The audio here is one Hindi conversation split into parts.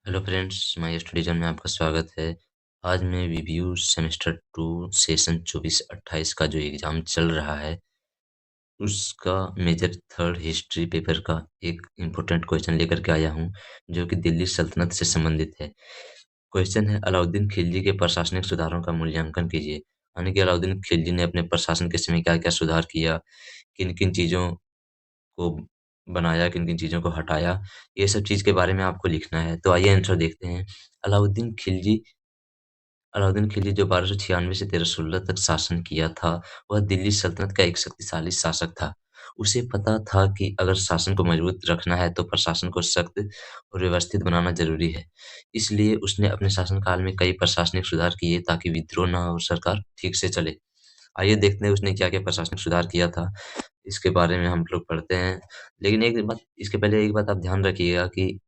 हेलो फ्रेंड्स, माय स्टडी में आपका स्वागत है। आज मैं रिव्यू सेमेस्टर 2 सेशन 24-28 का जो एग्ज़ाम चल रहा है, उसका मेजर थर्ड हिस्ट्री पेपर का एक इम्पोर्टेंट क्वेश्चन लेकर के आया हूँ, जो कि दिल्ली सल्तनत से संबंधित है। क्वेश्चन है अलाउद्दीन खिलजी के प्रशासनिक सुधारों का मूल्यांकन कीजिए। यानी कि अलाउद्दीन खिलजी ने अपने प्रशासन के समय क्या-क्या सुधार किया, किन-किन चीज़ों को बनाया, किन-किन चीज़ों को हटाया, ये सब चीज़ के बारे में आपको लिखना है। तो आइए आंसर देखते हैं। अलाउद्दीन खिलजी अलाउद्दीन खिलजी जो 1296 से 1316 तक शासन किया था, वह दिल्ली सल्तनत का एक शक्तिशाली शासक था। उसे पता था कि अगर शासन को मजबूत रखना है तो प्रशासन को सख्त और व्यवस्थित बनाना ज़रूरी है। इसलिए उसने अपने शासनकाल में कई प्रशासनिक सुधार किए ताकि विद्रोह ना हो और सरकार ठीक से चले। आइए देखते हैं उसने क्या-क्या प्रशासनिक सुधार किया था, इसके बारे में हम लोग पढ़ते हैं। लेकिन एक बात इसके पहले एक बात आप ध्यान रखिएगा कि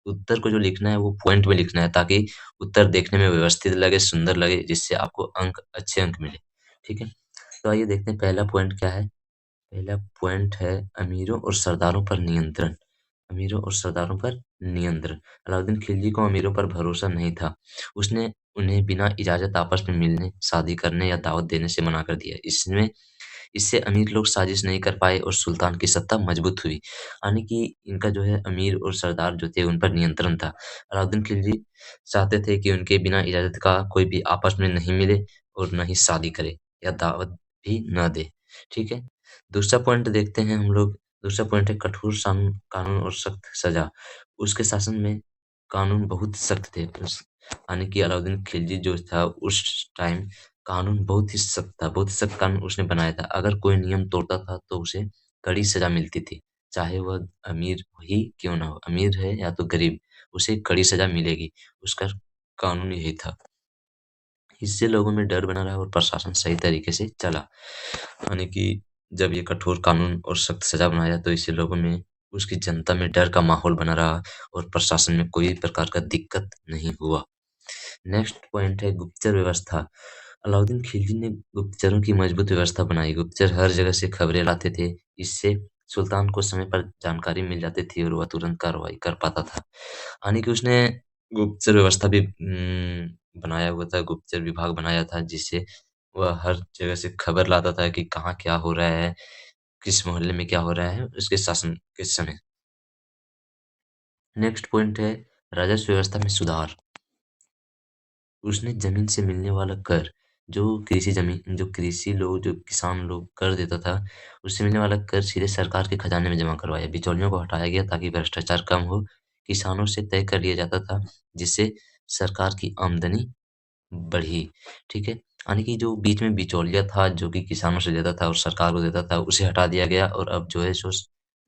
उत्तर को जो लिखना है वो पॉइंट में लिखना है ताकि उत्तर देखने में व्यवस्थित लगे, सुंदर लगे, जिससे आपको अच्छे अंक मिले। ठीक है? तो आइए देखते हैं पहला पॉइंट क्या है। पहला पॉइंट है अमीरों और सरदारों पर नियंत्रण। अमीरों और सरदारों पर नियंत्रण। अलाउद्दीन खिलजी को अमीरों पर भरोसा नहीं था। उसने उन्हें बिना इजाज़त आपस में मिलने, शादी करने या दावत देने से मना कर दिया। इससे अमीर लोग साजिश नहीं कर पाए और सुल्तान की सत्ता मजबूत हुई। यानी कि इनका जो है अमीर और सरदार जो थे उन पर नियंत्रण था। अलाउद्दीन खिलजी चाहते थे कि उनके बिना इजाज़त का कोई भी आपस में नहीं मिले और ना ही शादी करे या दावत भी ना दे। ठीक है? दूसरा पॉइंट देखते हैं हम लोग। दूसरा पॉइंट है कठोर कानून और सख्त सज़ा। उसके शासन में कानून बहुत सख्त थे। यानी कि अलाउद्दीन खिलजी जो था उस टाइम कानून बहुत ही सख्त था, बहुत सख्त कानून उसने बनाया था। अगर कोई नियम तोड़ता था तो उसे कड़ी सज़ा मिलती थी, चाहे वह अमीर ही क्यों ना हो, अमीर है या तो गरीब, उसे कड़ी सज़ा मिलेगी। उसका कानून यही था। इससे लोगों में डर बना रहा और प्रशासन सही तरीके से चला। यानी कि जब ये कठोर कानून और सख्त सज़ा बनाया तो इससे लोगों में, उसकी जनता में डर का माहौल बना रहा और प्रशासन में कोई प्रकार का दिक्कत नहीं हुआ। नेक्स्ट पॉइंट है गुप्तचर व्यवस्था। अलाउद्दीन खिलजी ने गुप्तचरों की मजबूत व्यवस्था बनाई। गुप्तचर हर जगह से खबरें लाते थे। इससे सुल्तान को समय पर जानकारी मिल जाती थी और वह तुरंत कार्रवाई कर पाता था। यानी कि उसने गुप्तचर व्यवस्था भी बनाया हुआ था, गुप्तचर विभाग बनाया था जिससे वह हर जगह से खबर लाता था कि कहाँ क्या हो रहा है, किस मोहल्ले में क्या हो रहा है, उसके शासन के समय। नेक्स्ट पॉइंट है राजस्व व्यवस्था में सुधार। उसने ज़मीन से मिलने वाला कर, जो कृषि लोग जो किसान लोग कर देता था, उससे मिलने वाला कर सीधे सरकार के खजाने में जमा करवाया। बिचौलियों को हटाया गया ताकि भ्रष्टाचार कम हो। किसानों से तय कर लिया जाता था, जिससे सरकार की आमदनी बढ़ी। ठीक है? यानी कि जो बीच में बिचौलिया था, जो कि किसानों से लेता था और सरकार को देता था, उसे हटा दिया गया और अब जो है सो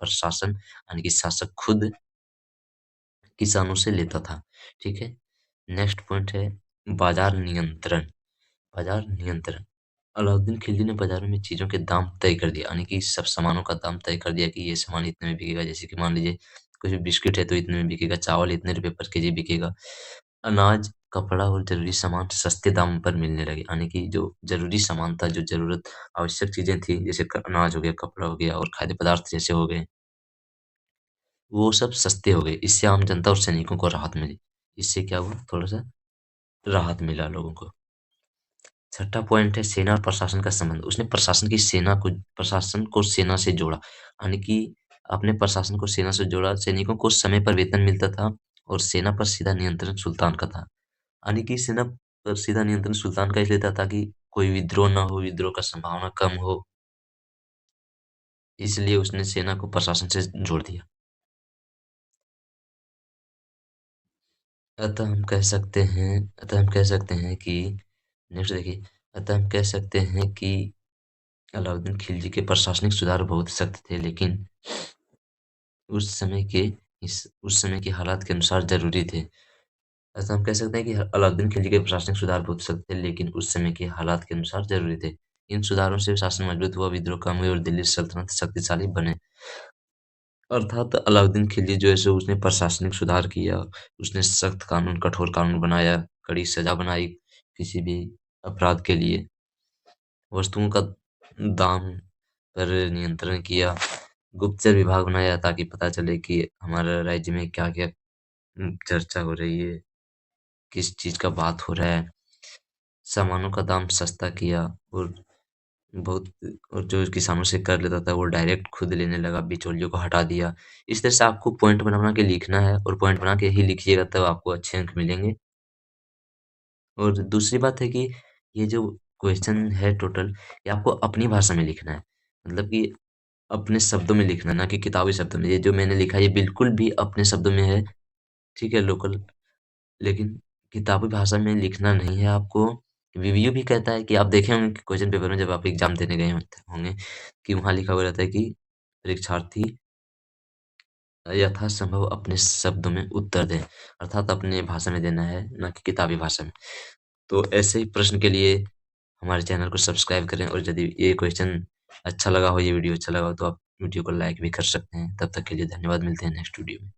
प्रशासन यानी कि शासक खुद किसानों से लेता था। ठीक है? नेक्स्ट पॉइंट है बाज़ार नियंत्रण। बाज़ार नियंत्रण। अलाउद्दीन खिलजी ने बाज़ारों में चीज़ों के दाम तय कर दिए, यानी कि सब सामानों का दाम तय कर दिया कि ये सामान इतने में बिकेगा। जैसे कि मान लीजिए कुछ बिस्किट है तो इतने में बिकेगा, चावल इतने रुपए पर केजी बिकेगा। अनाज, कपड़ा और ज़रूरी सामान सस्ते दाम पर मिलने लगे, यानी कि जो ज़रूरी सामान था, जो ज़रूरत आवश्यक चीज़ें थी, जैसे क अनाज हो गया, कपड़ा हो गया और खाद्य पदार्थ जैसे हो गए, वो सब सस्ते हो गए। इससे आम जनता और सैनिकों को राहत मिली। इससे क्या हुआ, थोड़ा-सा राहत मिला लोगों को। छठा पॉइंट है सेना और प्रशासन का संबंध। उसने प्रशासन को सेना से जोड़ा, यानी कि अपने प्रशासन को सेना से जोड़ा। सैनिकों को समय पर वेतन मिलता था और सेना पर सीधा नियंत्रण सुल्तान का था। यानी कि सेना पर सीधा नियंत्रण सुल्तान का इसलिए था ताकि कोई विद्रोह ना हो, विद्रोह का संभावना कम हो, इसलिए उसने सेना को प्रशासन से जोड़ दिया। अतः हम कह सकते हैं कि नेक्स्ट देखिए, अतः हम कह सकते हैं कि अलाउद्दीन खिलजी के प्रशासनिक सुधार बहुत सख्त थे, लेकिन उस समय के उस समय के हालात के अनुसार ज़रूरी थे। ऐसा हम कह सकते हैं कि अलाउद्दीन खिलजी के प्रशासनिक सुधार बहुत सख्त थे, लेकिन उस समय के हालात के अनुसार ज़रूरी थे। इन सुधारों से शासन मजबूत हुआ, विद्रोह कम हुए और दिल्ली सल्तनत शक्तिशाली बने। अर्थात अलाउद्दीन खिलजी जो है सो उसने प्रशासनिक सुधार किया, उसने सख्त कानून, कठोर कानून बनाया, कड़ी सज़ा बनाई किसी भी अपराध के लिए, वस्तुओं का दाम पर नियंत्रण किया, गुप्तचर विभाग बनाया ताकि पता चले कि हमारे राज्य में क्या-क्या चर्चा हो रही है, किस चीज़ का बात हो रहा है, सामानों का दाम सस्ता किया और बहुत और जो किसानों से कर लेता था वो डायरेक्ट खुद लेने लगा, बिचौलियों को हटा दिया। इस तरह से आपको पॉइंट बना-बना के लिखना है और पॉइंट बना के ही लिखिएगा तब आपको अच्छे अंक मिलेंगे। और दूसरी बात है कि ये जो क्वेश्चन है टोटल, ये आपको अपनी भाषा में लिखना है। मतलब कि अपने शब्दों में लिखना है, ना कि किताबी शब्दों में। ये जो मैंने लिखा है ये बिल्कुल भी अपने शब्दों में है, ठीक है, लोकल। लेकिन किताबी भाषा में लिखना नहीं है आपको। रिव्यू भी कहता है कि आप देखे होंगे कि क्वेश्चन पेपर में जब आप एग्ज़ाम देने गए होते होंगे कि वहाँ लिखा हुआ रहता है कि परीक्षार्थी यथासंभव अपने शब्दों में उत्तर दें, अर्थात अपने भाषा में देना है, ना कि किताबी भाषा में। तो ऐसे ही प्रश्न के लिए हमारे चैनल को सब्सक्राइब करें और यदि ये क्वेश्चन अच्छा लगा हो, ये वीडियो अच्छा लगा हो तो आप वीडियो को लाइक भी कर सकते हैं। तब तक के लिए धन्यवाद, मिलते हैं नेक्स्ट वीडियो में।